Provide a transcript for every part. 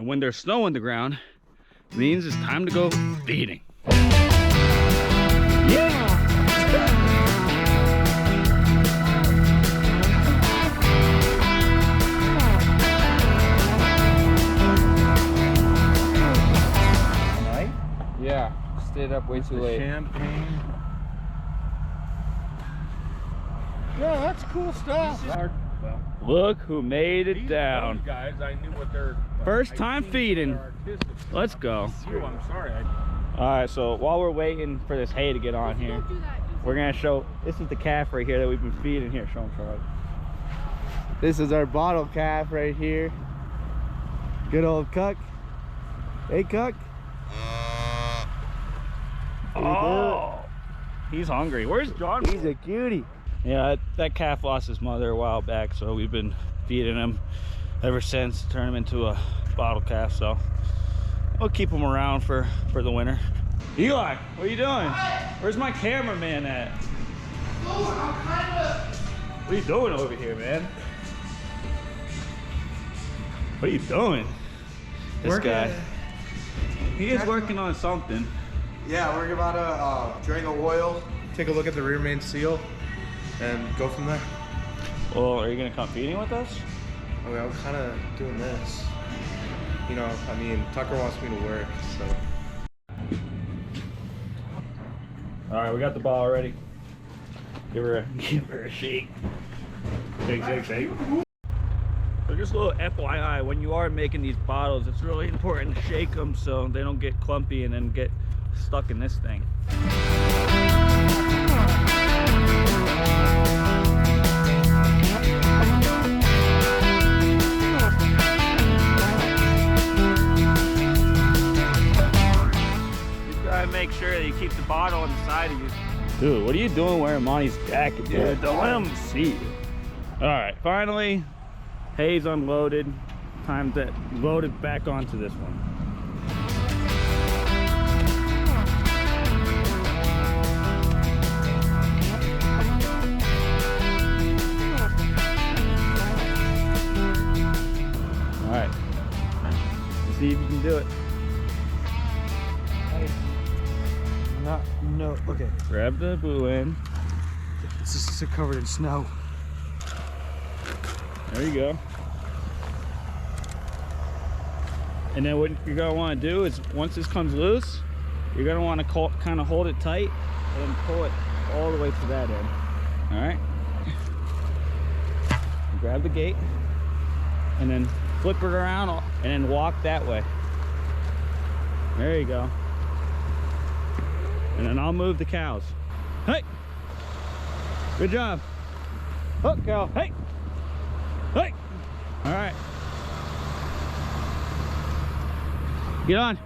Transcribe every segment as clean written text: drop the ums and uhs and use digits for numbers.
And when there's snow on the ground, it means it's time to go feeding. Yeah! Yeah, stayed up way too late. Champagne. Yeah, that's cool stuff. Look who made it down. Guys, I knew what they're. First time feeding. Let's go. I'm sorry. All right, so while we're waiting for this hay to get on here, we're gonna show, this is the calf right here that we've been feeding. Here, show them, Charlie. This is our bottle calf right here. Good old Cuck. Hey, Cuck. Oh, he's hungry. Where's John? He's a cutie. Yeah, that calf lost his mother a while back, so we've been feeding him ever since, turn him into a bottle calf. So we'll keep him around for the winter. Eli, what are you doing? Where's my cameraman at? What are you doing over here, man? What are you doing? This guy. He is working on something. Yeah, we're about to drain the oil, take a look at the rear main seal, and go from there. Well, are you gonna come feeding with us? I mean, I'm kind of doing this. You know, I mean, Tucker wants me to work, so. All right, we got the ball ready. Give her a shake. Shake, shake, shake. So just a little FYI, when you are making these bottles, it's really important to shake them so they don't get clumpy and then get stuck in this thing. You gotta make sure that you keep the bottle on the side of you. Dude, what are you doing wearing Monty's jacket, dude? Yeah, don't let him see you. All right, finally, hay's unloaded. Time to load it back onto this one. All right, let's see if you can do it. No, okay. Grab the blue end. This is so covered in snow. There you go. And then what you're gonna want to do is, once this comes loose, you're gonna want to kind of hold it tight and pull it all the way to that end. All right. Grab the gate and then flip it around and then walk that way. There you go. And then I'll move the cows. Hey! Good job. Oh, cow. Hey! Hey! All right. Get on.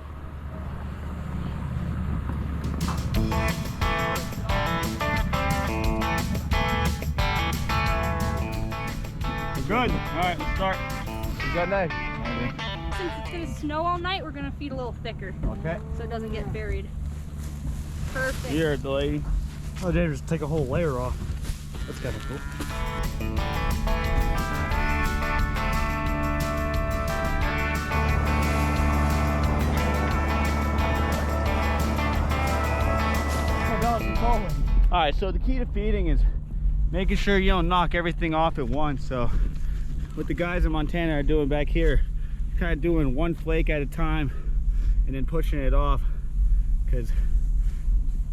We're good. All right, let's start. Good night. Since it's gonna snow all night, we're gonna feed a little thicker. Okay. So it doesn't get buried. Perfect. You heard the lady. Oh, Dave, just take a whole layer off. That's kind of cool. All right, so the key to feeding is making sure you don't knock everything off at once. So what the guys in Montana are doing back here, kind of doing one flake at a time and then pushing it off, because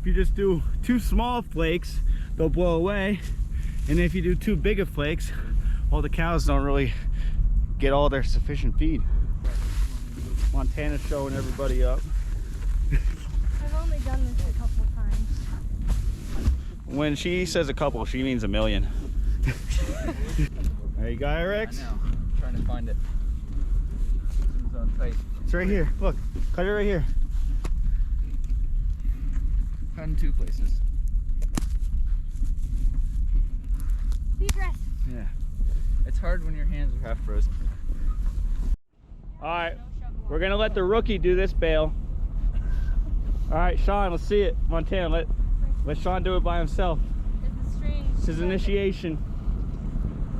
if you just do two small flakes, they'll blow away, and if you do too big of flakes, well, the cows don't really get all their sufficient feed. Montana's showing everybody up. I've only done this a couple times. When she says a couple, she means a million. There you go, Rex. I know. I'm trying to find it. It's on tight. It's right here. Look, cut it right here. Cut in two places. Seagrass. Yeah. It's hard when your hands are half frozen. All right, we're gonna let the rookie do this bale. All right, Sean, let's see it. Montana, let Sean do it by himself. Is the string? It's his initiation.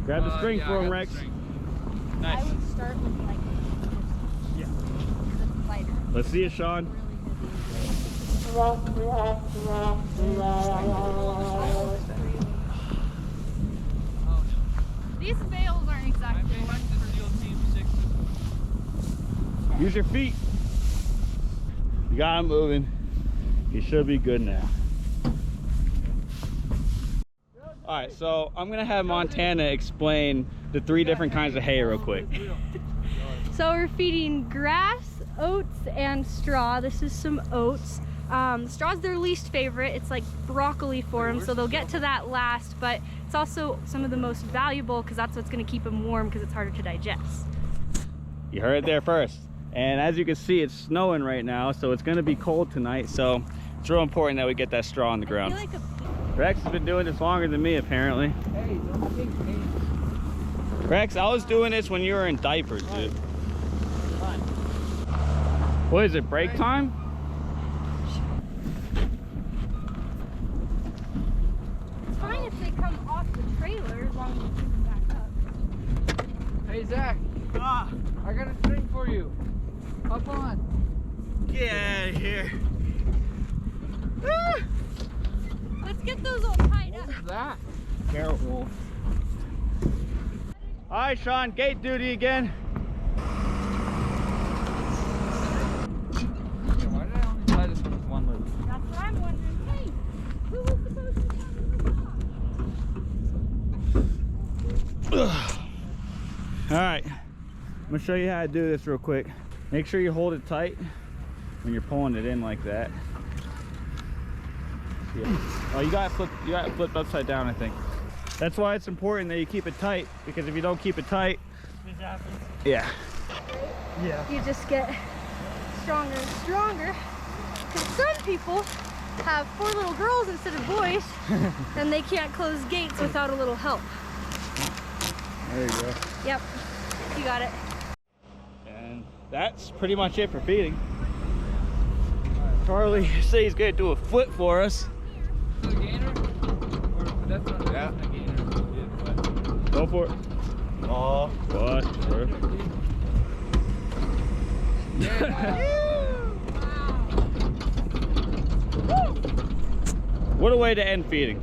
Grab the string Yeah, for I him, got Rex. the string. I Nice. would start with like. Yeah. Let's see it, Sean. These bales aren't exactly. Use your feet. You got him moving. You should be good now. All right, so I'm gonna have Montana explain the 3 different kinds of hay real quick. So we're feeding grass, oats, and straw. This is some oats. Straw's their least favorite. It's like broccoli for them, so they'll get to that last, but it's also some of the most valuable because that's what's gonna keep them warm because it's harder to digest. You heard it there first. And as you can see, it's snowing right now, so it's gonna be cold tonight, so it's real important that we get that straw on the ground. I feel like Rex has been doing this longer than me, apparently. Hey, don't take me. Rex, I was doing this when you were in diapers, dude. What is it, break time? it's fine if they come off the trailer as long as you bring them back up. Hey, Zach. I got a string for you. Hop on. Get out of here. Let's get those all tied up. What's that? Carrot wolf. All right, Sean, gate duty again. Why did I only tie this with one loop? That's what I'm wondering. Hey, who was supposed to come to the top? All right, I'm gonna show you how to do this real quick. Make sure you hold it tight when you're pulling it in like that. Yeah. Oh, you got it flipped upside down, I think. That's why it's important that you keep it tight, because if you don't keep it tight, This happens. yeah. Yeah. You just get stronger and stronger. Because some people have 4 little girls instead of boys, and they can't close gates without a little help. There you go. Yep, you got it. And that's pretty much it for feeding. Charlie says he's gonna do a flip for us. The gainer? Or that's not a gainer. Go for it. Oh, What? What a way to end feeding.